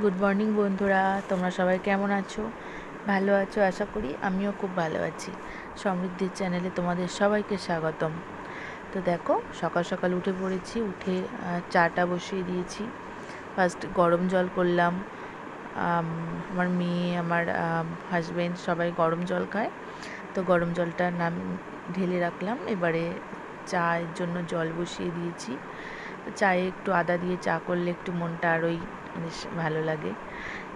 Good morning বন্ধুরা, তোমরা সবাই কেমন আছো? ভালো আছো আশা করি। আমিও খুব ভালো আছি। সমৃদ্ধির চ্যানেলে তোমাদের সবাইকে স্বাগতম। তো দেখো, সকাল সকাল উঠে পড়েছি। উঠে চাটা বসিয়ে দিয়েছি। ফার্স্ট গরম জল করলাম। আমার মেয়ে, আমার হাজব্যান্ড সবাই গরম জল খায়, তো গরম জলটা ঢেলে রাখলাম। এবারে চায়ের জন্য জল বসিয়ে দিয়েছি। চায়ে একটু আদা দিয়ে চা করলে একটু মনটা আরোই বেশ ভালো লাগে,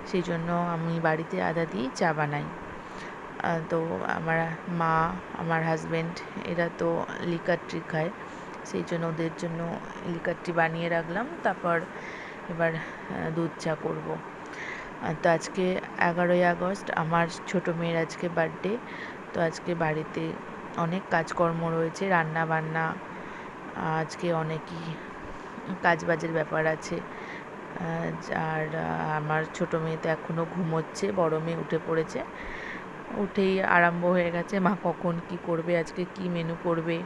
সেই জন্য আমি বাড়িতে আদা দিয়েই চা বানাই। তো আমার মা, আমার হাজব্যান্ড এরা তো লিকার টি খায়, সেই জন্য ওদের জন্য লিকার টি বানিয়ে রাখলাম। তারপর এবার দুধ চা করব। তো আজকে 11ই আগস্ট, আমার ছোটো মেয়ের আজকে বার্থডে। তো আজকে বাড়িতে অনেক কাজকর্ম রয়েছে, রান্না বান্না, আজকে অনেকই কাজবাজের ব্যাপার আছে। আর আমার ছোটো মেয়ে তো এখনও ঘুমোচ্ছে, বড় মেয়ে উঠে পড়েছে। উঠেই আরম্ভ হয়ে গেছে, মা কখন কি করবে, আজকে কি মেনু করবে।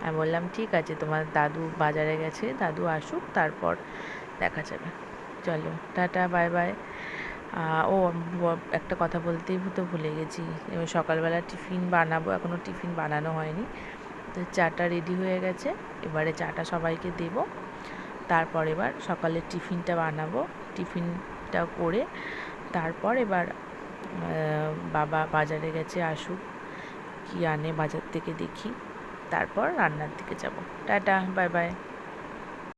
আমি বললাম ঠিক আছে, তোমার দাদু বাজারে গেছে, দাদু আসুক তারপর দেখা যাবে। চলো টাটা, বাই বাই। ও, একটা কথা বলতেই তো ভুলে গেছি। এবার সকালবেলা টিফিন বানাবো, এখনও টিফিন বানানো হয়নি। তো চাটা রেডি হয়ে গেছে, এবারে চাটা সবাইকে দেবো। তারপর এবার সকালের টিফিনটা বানাবো। টিফিনটা করে তারপর এবার বাবা বাজারে গেছে, আসুক কি আনে বাজার থেকে দেখি, তারপর রান্নার দিকে যাব। Tata, bye bye.